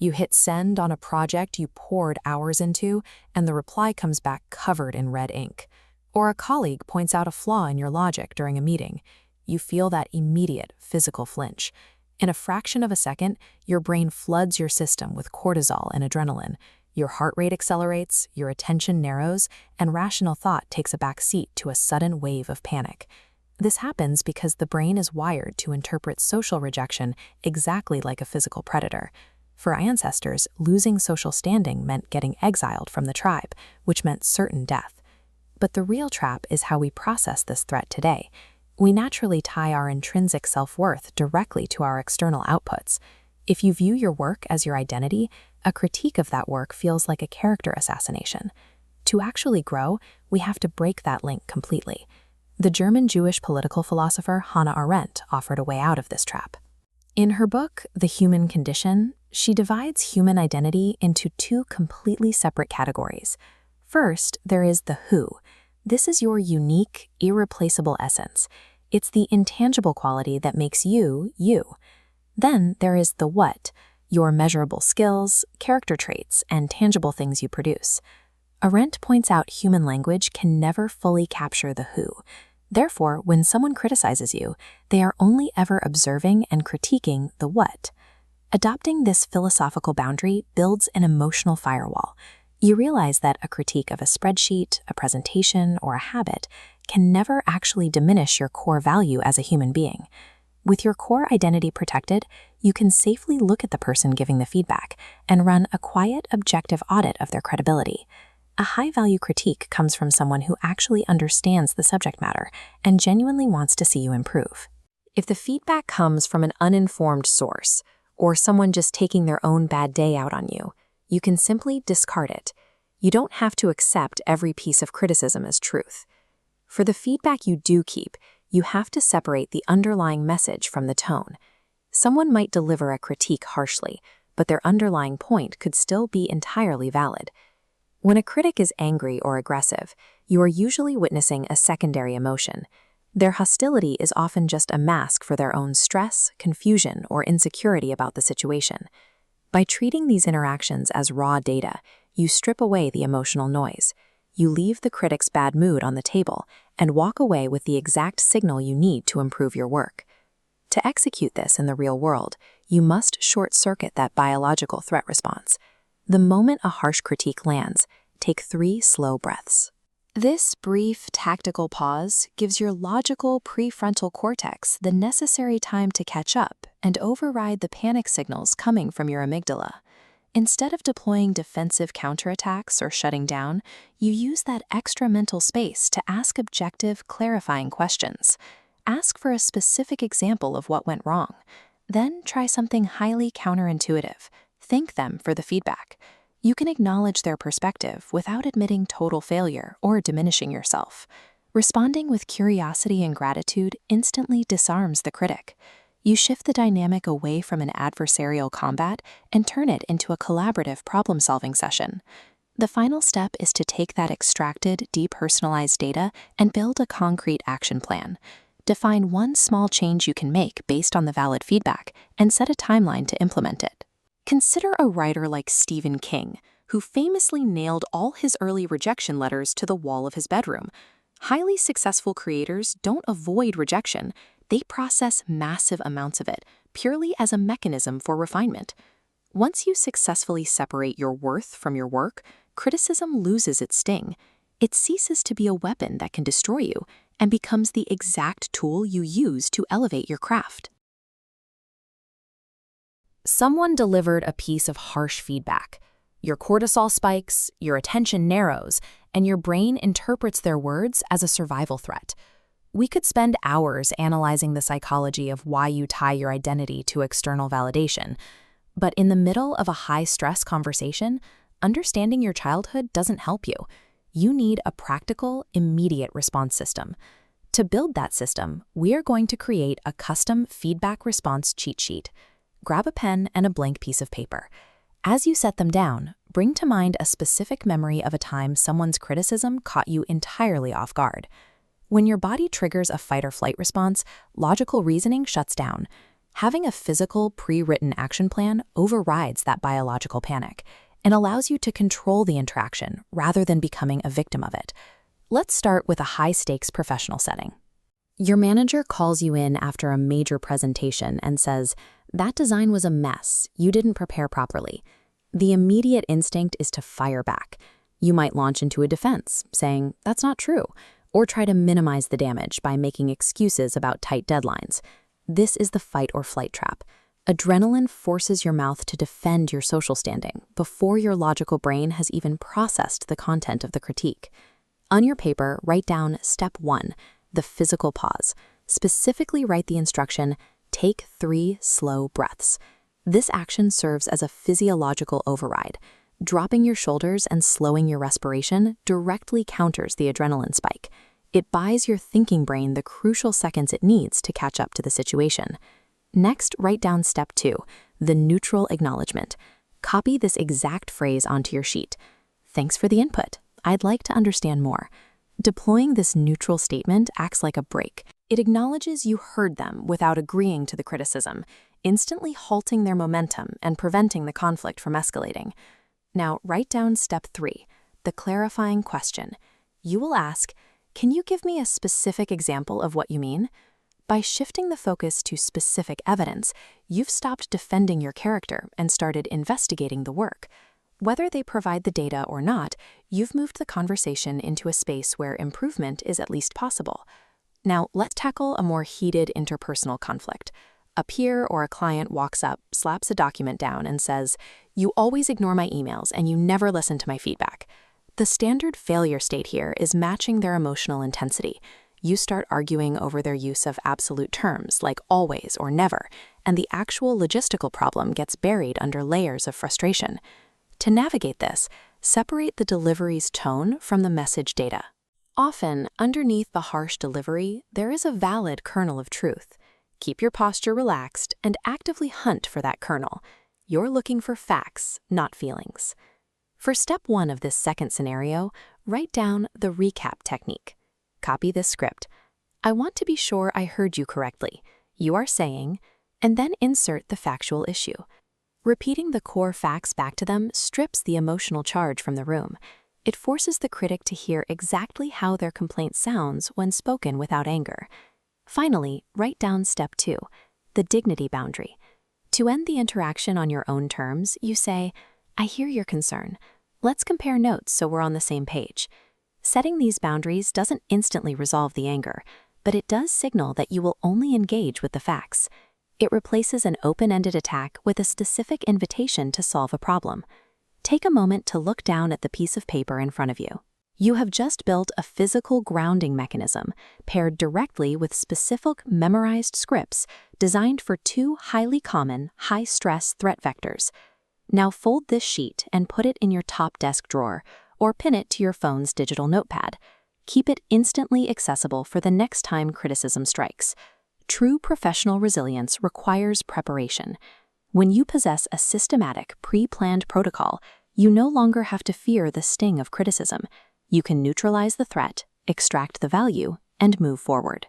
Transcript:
You hit send on a project you poured hours into, and the reply comes back covered in red ink. Or a colleague points out a flaw in your logic during a meeting. You feel that immediate physical flinch. In a fraction of a second, your brain floods your system with cortisol and adrenaline. Your heart rate accelerates, your attention narrows, and rational thought takes a back seat to a sudden wave of panic. This happens because the brain is wired to interpret social rejection exactly like a physical predator. For our ancestors, losing social standing meant getting exiled from the tribe, which meant certain death. But the real trap is how we process this threat today. We naturally tie our intrinsic self-worth directly to our external outputs. If you view your work as your identity, a critique of that work feels like a character assassination. To actually grow, we have to break that link completely. The German Jewish political philosopher Hannah Arendt offered a way out of this trap. In her book, The Human Condition, she divides human identity into two completely separate categories. First, there is the who. This is your unique, irreplaceable essence. It's the intangible quality that makes you, you. Then there is the what, your measurable skills, character traits, and tangible things you produce. Arendt points out human language can never fully capture the who. Therefore, when someone criticizes you, they are only ever observing and critiquing the what. Adopting this philosophical boundary builds an emotional firewall. You realize that a critique of a spreadsheet, a presentation, or a habit can never actually diminish your core value as a human being. With your core identity protected, you can safely look at the person giving the feedback and run a quiet, objective audit of their credibility. A high-value critique comes from someone who actually understands the subject matter and genuinely wants to see you improve. If the feedback comes from an uninformed source, or someone just taking their own bad day out on you, you can simply discard it. You don't have to accept every piece of criticism as truth. For the feedback you do keep, you have to separate the underlying message from the tone. Someone might deliver a critique harshly, but their underlying point could still be entirely valid. When a critic is angry or aggressive, you are usually witnessing a secondary emotion. Their hostility is often just a mask for their own stress, confusion, or insecurity about the situation. By treating these interactions as raw data, you strip away the emotional noise. You leave the critic's bad mood on the table and walk away with the exact signal you need to improve your work. To execute this in the real world, you must short-circuit that biological threat response. The moment a harsh critique lands, take 3 slow breaths. This brief, tactical pause gives your logical prefrontal cortex the necessary time to catch up and override the panic signals coming from your amygdala. Instead of deploying defensive counterattacks or shutting down, you use that extra mental space to ask objective, clarifying questions. Ask for a specific example of what went wrong. Then try something highly counterintuitive. Thank them for the feedback. You can acknowledge their perspective without admitting total failure or diminishing yourself. Responding with curiosity and gratitude instantly disarms the critic. You shift the dynamic away from an adversarial combat and turn it into a collaborative problem-solving session. The final step is to take that extracted, depersonalized data and build a concrete action plan. Define one small change you can make based on the valid feedback and set a timeline to implement it. Consider a writer like Stephen King, who famously nailed all his early rejection letters to the wall of his bedroom. Highly successful creators don't avoid rejection, they process massive amounts of it, purely as a mechanism for refinement. Once you successfully separate your worth from your work, criticism loses its sting. It ceases to be a weapon that can destroy you and becomes the exact tool you use to elevate your craft. Someone delivered a piece of harsh feedback. Your cortisol spikes, your attention narrows, and your brain interprets their words as a survival threat. We could spend hours analyzing the psychology of why you tie your identity to external validation. But in the middle of a high-stress conversation, understanding your childhood doesn't help you. You need a practical, immediate response system. To build that system, we are going to create a custom feedback response cheat sheet. Grab a pen and a blank piece of paper. As you set them down, bring to mind a specific memory of a time someone's criticism caught you entirely off guard. When your body triggers a fight or flight response, logical reasoning shuts down. Having a physical, pre-written action plan overrides that biological panic and allows you to control the interaction rather than becoming a victim of it. Let's start with a high-stakes professional setting. Your manager calls you in after a major presentation and says, "That design was a mess. You didn't prepare properly." The immediate instinct is to fire back. You might launch into a defense, saying, "That's not true," or try to minimize the damage by making excuses about tight deadlines. This is the fight or flight trap. Adrenaline forces your mouth to defend your social standing before your logical brain has even processed the content of the critique. On your paper, write down Step 1, the physical pause. Specifically write the instruction, "Take 3 slow breaths." This action serves as a physiological override. Dropping your shoulders and slowing your respiration directly counters the adrenaline spike. It buys your thinking brain the crucial seconds it needs to catch up to the situation. Next, write down Step 2, the neutral acknowledgement. Copy this exact phrase onto your sheet. "Thanks for the input. I'd like to understand more." Deploying this neutral statement acts like a brake. It acknowledges you heard them without agreeing to the criticism, instantly halting their momentum and preventing the conflict from escalating. Now, write down Step 3, the clarifying question. You will ask, "Can you give me a specific example of what you mean?" By shifting the focus to specific evidence, you've stopped defending your character and started investigating the work. Whether they provide the data or not, you've moved the conversation into a space where improvement is at least possible. Now, let's tackle a more heated interpersonal conflict. A peer or a client walks up, slaps a document down, and says, "You always ignore my emails and you never listen to my feedback." The standard failure state here is matching their emotional intensity. You start arguing over their use of absolute terms like always or never, and the actual logistical problem gets buried under layers of frustration. To navigate this, separate the delivery's tone from the message data. Often, underneath the harsh delivery, there is a valid kernel of truth. Keep your posture relaxed and actively hunt for that kernel. You're looking for facts, not feelings. For Step 1 of this second scenario, write down the recap technique. Copy this script. "I want to be sure I heard you correctly. You are saying," and then insert the factual issue. Repeating the core facts back to them strips the emotional charge from the room. It forces the critic to hear exactly how their complaint sounds when spoken without anger. Finally, write down Step 2, the dignity boundary. To end the interaction on your own terms, you say, "I hear your concern. Let's compare notes so we're on the same page." Setting these boundaries doesn't instantly resolve the anger, but it does signal that you will only engage with the facts. It replaces an open-ended attack with a specific invitation to solve a problem. Take a moment to look down at the piece of paper in front of you. You have just built a physical grounding mechanism paired directly with specific memorized scripts designed for 2 highly common, high-stress threat vectors. Now fold this sheet and put it in your top desk drawer, or pin it to your phone's digital notepad. Keep it instantly accessible for the next time criticism strikes. True professional resilience requires preparation. When you possess a systematic, pre-planned protocol, you no longer have to fear the sting of criticism. You can neutralize the threat, extract the value, and move forward.